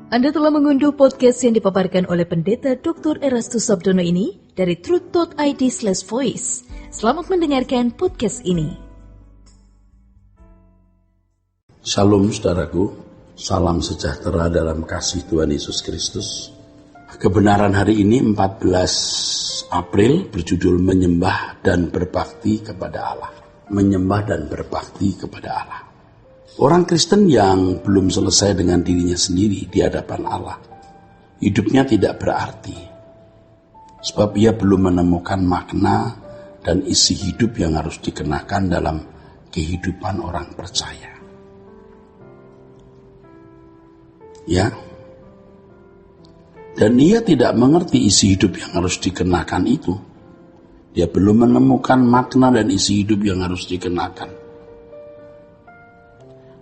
Anda telah mengunduh podcast yang dipaparkan oleh Pendeta Dr. Erastus Sabdono ini dari truth.id/voice. Selamat mendengarkan podcast ini. Shalom saudaraku, salam sejahtera dalam kasih Tuhan Yesus Kristus. Kebenaran hari ini 14 April berjudul Menyembah dan Berbakti kepada Allah. Menyembah dan berbakti kepada Allah. Orang Kristen yang belum selesai dengan dirinya sendiri di hadapan Allah, hidupnya tidak berarti. Sebab ia belum menemukan makna dan isi hidup yang harus dikenakan dalam kehidupan orang percaya. Ya. Dan ia tidak mengerti isi hidup yang harus dikenakan itu. Dia belum menemukan makna dan isi hidup yang harus dikenakan.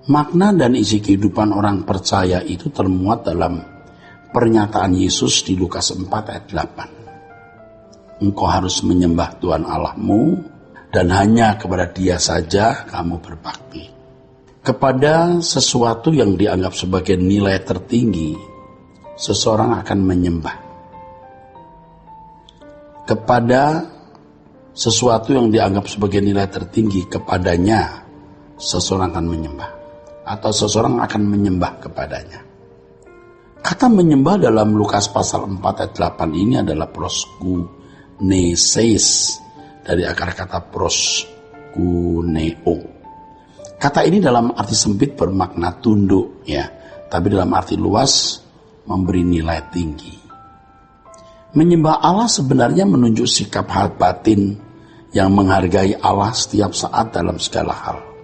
Makna dan isi kehidupan orang percaya itu termuat dalam pernyataan Yesus di Lukas 4 ayat 8. Engkau harus menyembah Tuhan Allahmu dan hanya kepada Dia saja kamu berbakti. Kepada sesuatu yang dianggap sebagai nilai tertinggi, seseorang akan menyembah. Kepada sesuatu yang dianggap sebagai nilai tertinggi, kepadanya seseorang akan menyembah. Atau seseorang akan menyembah kepadanya. Kata menyembah dalam Lukas pasal 4 ayat 8 ini adalah proskunesis, dari akar kata proskuneo. Kata ini dalam arti sempit bermakna tunduk, ya, tapi dalam arti luas memberi nilai tinggi. Menyembah Allah sebenarnya menunjuk sikap hal batin yang menghargai Allah setiap saat dalam segala hal.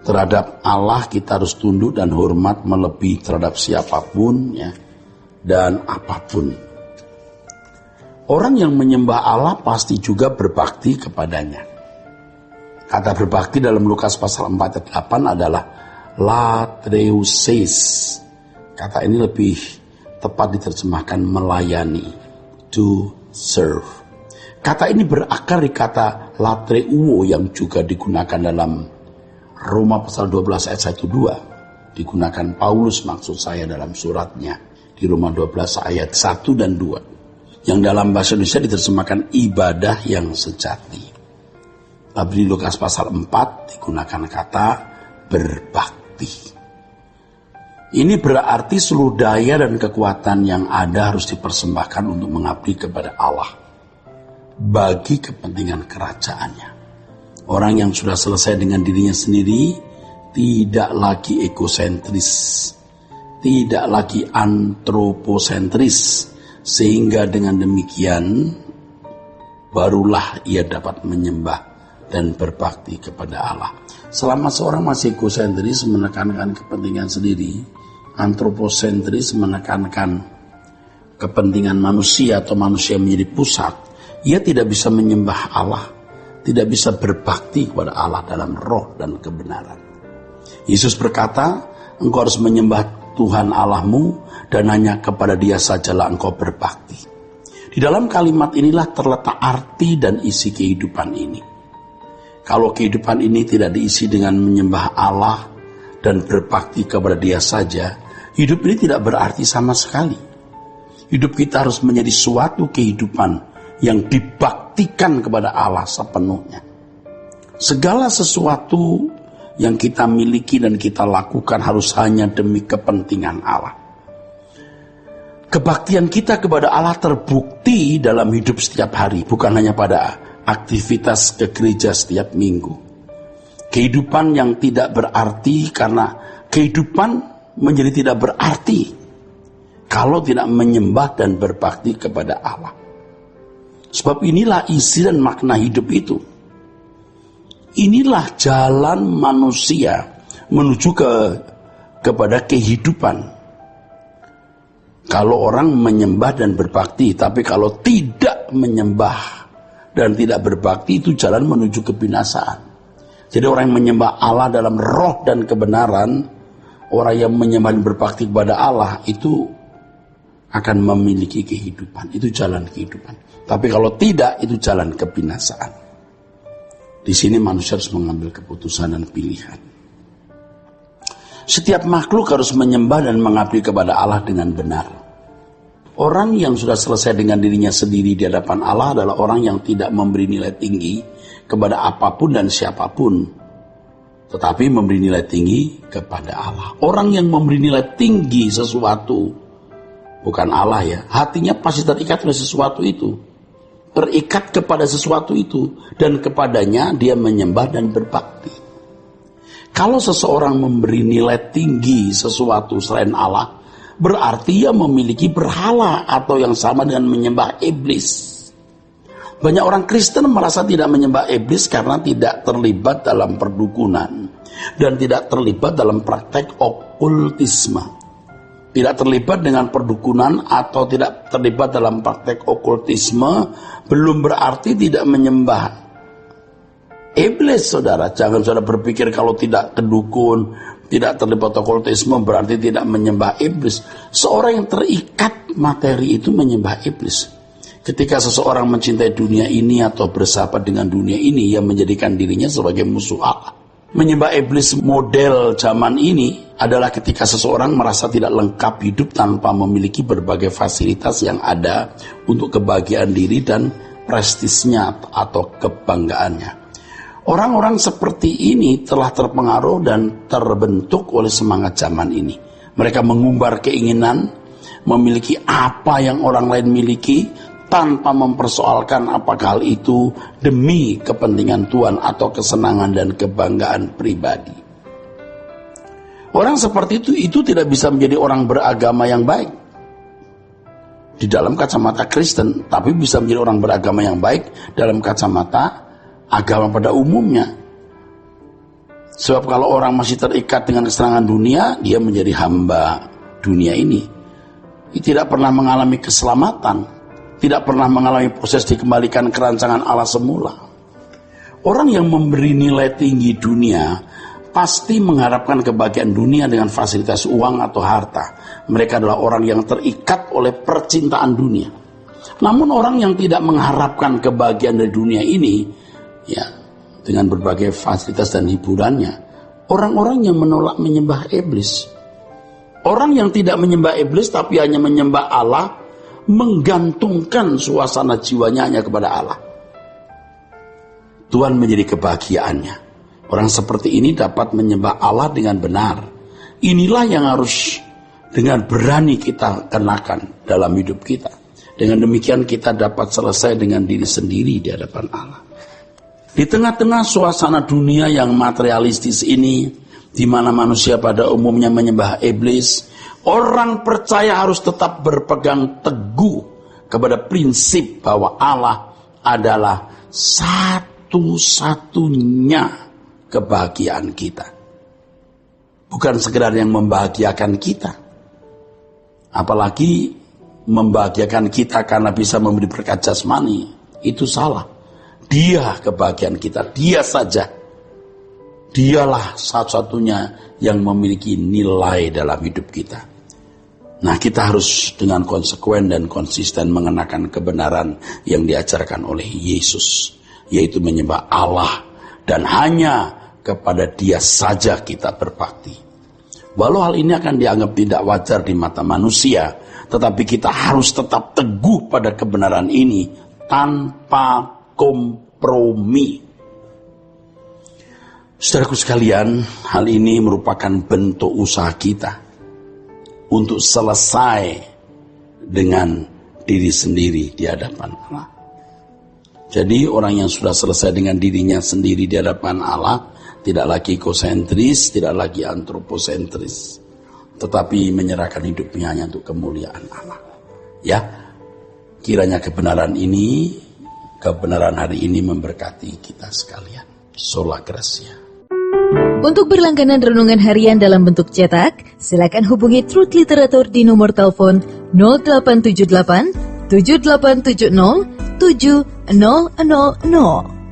Terhadap Allah kita harus tunduk dan hormat melebihi terhadap siapapun, ya, dan apapun. Orang yang menyembah Allah pasti juga berbakti kepadanya. Kata berbakti dalam Lukas pasal 4 ayat 8 adalah latreusis. Kata ini lebih tepat diterjemahkan melayani, to serve. Kata ini berakar di kata latreuo yang juga digunakan dalam Roma pasal 12 ayat 1-2. Digunakan Paulus maksud saya dalam suratnya di Roma 12 ayat 1 dan 2. Yang dalam bahasa Indonesia diterjemahkan ibadah yang sejati. Tapi di Lukas pasal 4 digunakan kata berbakti. Ini berarti seluruh daya dan kekuatan yang ada harus dipersembahkan untuk mengabdi kepada Allah bagi kepentingan kerajaannya. Orang yang sudah selesai dengan dirinya sendiri tidak lagi egosentris, tidak lagi antroposentris, sehingga dengan demikian barulah ia dapat menyembah dan berbakti kepada Allah. Selama seorang masih egosentris menekankan kepentingan sendiri, antroposentris menekankan kepentingan manusia atau manusia menjadi pusat, ia tidak bisa menyembah Allah, tidak bisa berbakti kepada Allah dalam roh dan kebenaran. Yesus berkata, engkau harus menyembah Tuhan Allahmu dan hanya kepada Dia sajalah engkau berbakti. Di dalam kalimat inilah terletak arti dan isi kehidupan ini. Kalau kehidupan ini tidak diisi dengan menyembah Allah dan berbakti kepada Dia saja, hidup ini tidak berarti sama sekali. Hidup kita harus menjadi suatu kehidupan yang dibaktikan kepada Allah sepenuhnya. Segala sesuatu yang kita miliki dan kita lakukan harus hanya demi kepentingan Allah. Kebaktian kita kepada Allah terbukti dalam hidup setiap hari, bukan hanya pada aktivitas ke gereja setiap minggu. Kehidupan yang tidak berarti karena kehidupan menjadi tidak berarti kalau tidak menyembah dan berbakti kepada Allah. Sebab inilah isi dan makna hidup itu. Inilah jalan manusia menuju kepada kehidupan. Kalau orang menyembah dan berbakti, tapi kalau tidak menyembah dan tidak berbakti, itu jalan menuju kebinasaan. Jadi orang yang menyembah Allah dalam roh dan kebenaran, orang yang menyembah dan berbakti kepada Allah itu akan memiliki kehidupan. Itu jalan kehidupan. Tapi kalau tidak, itu jalan kebinasaan. Di sini manusia harus mengambil keputusan dan pilihan. Setiap makhluk harus menyembah dan mengabdi kepada Allah dengan benar. Orang yang sudah selesai dengan dirinya sendiri di hadapan Allah adalah orang yang tidak memberi nilai tinggi kepada apapun dan siapapun, tetapi memberi nilai tinggi kepada Allah. Orang yang memberi nilai tinggi sesuatu, bukan Allah ya, hatinya pasti terikat oleh sesuatu itu, terikat kepada sesuatu itu, dan kepadanya dia menyembah dan berbakti. Kalau seseorang memberi nilai tinggi sesuatu selain Allah, berarti ia memiliki berhala atau yang sama dengan menyembah iblis. Banyak orang Kristen merasa tidak menyembah iblis karena tidak terlibat dalam perdukunan dan tidak terlibat dalam praktek okultisme. Tidak terlibat dengan perdukunan atau tidak terlibat dalam praktek okultisme belum berarti tidak menyembah iblis, saudara. Jangan saudara berpikir kalau tidak kedukun, tidak terlibat okultisme berarti tidak menyembah iblis. Seorang yang terikat materi itu menyembah iblis. Ketika seseorang mencintai dunia ini atau bersahabat dengan dunia ini, ia menjadikan dirinya sebagai musuh Allah. Menyembah iblis model zaman ini adalah ketika seseorang merasa tidak lengkap hidup tanpa memiliki berbagai fasilitas yang ada untuk kebahagiaan diri dan prestisnya atau kebanggaannya. Orang-orang seperti ini telah terpengaruh dan terbentuk oleh semangat zaman ini. Mereka mengumbar keinginan memiliki apa yang orang lain miliki tanpa mempersoalkan apakah hal itu demi kepentingan Tuhan atau kesenangan dan kebanggaan pribadi. Orang seperti itu tidak bisa menjadi orang beragama yang baik di dalam kacamata Kristen, tapi bisa menjadi orang beragama yang baik dalam kacamata agama pada umumnya. Sebab kalau orang masih terikat dengan kesenangan dunia, dia menjadi hamba dunia ini. Dia tidak pernah mengalami keselamatan, tidak pernah mengalami proses dikembalikan ke rancangan Allah semula. Orang yang memberi nilai tinggi dunia pasti mengharapkan kebahagiaan dunia dengan fasilitas uang atau harta. Mereka adalah orang yang terikat oleh percintaan dunia. Namun orang yang tidak mengharapkan kebahagiaan dari dunia ini, ya, dengan berbagai fasilitas dan hiburannya, orang-orang yang menolak menyembah iblis. Orang yang tidak menyembah iblis tapi hanya menyembah Allah, menggantungkan suasana jiwanya hanya kepada Allah. Tuhan menjadi kebahagiaannya. Orang seperti ini dapat menyembah Allah dengan benar. Inilah yang harus dengan berani kita kenakan dalam hidup kita. Dengan demikian kita dapat selesai dengan diri sendiri di hadapan Allah. Di tengah-tengah suasana dunia yang materialistis ini, di mana manusia pada umumnya menyembah iblis, orang percaya harus tetap berpegang teguh kepada prinsip bahwa Allah adalah satu-satunya kebahagiaan kita. Bukan sekedar yang membahagiakan kita, apalagi membahagiakan kita karena bisa memberi berkat jasmani, itu salah. Dia kebahagiaan kita, dia saja. Dialah satu-satunya yang memiliki nilai dalam hidup kita. Nah, kita harus dengan konsekuen dan konsisten mengenakan kebenaran yang diajarkan oleh Yesus, yaitu menyembah Allah dan hanya kepada Dia saja kita berbakti. Walau hal ini akan dianggap tidak wajar di mata manusia, tetapi kita harus tetap teguh pada kebenaran ini tanpa kompromi. Saudaraku sekalian, hal ini merupakan bentuk usaha kita untuk selesai dengan diri sendiri di hadapan Allah. Jadi orang yang sudah selesai dengan dirinya sendiri di hadapan Allah tidak lagi egosentris, tidak lagi antroposentris, tetapi menyerahkan hidupnya hanya untuk kemuliaan Allah. Ya, kiranya kebenaran hari ini memberkati kita sekalian. Sola Gracia. Untuk berlangganan renungan harian dalam bentuk cetak, silakan hubungi Truth Literatur di nomor telepon 0878 7870 7000.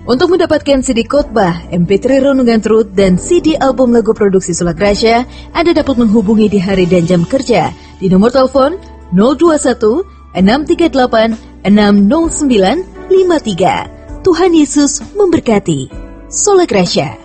Untuk mendapatkan CD khotbah, MP3 renungan Truth, dan CD album lagu produksi Sola Gracia, Anda dapat menghubungi di hari dan jam kerja di nomor telepon 021 638 60953. Tuhan Yesus memberkati. Sola Gracia.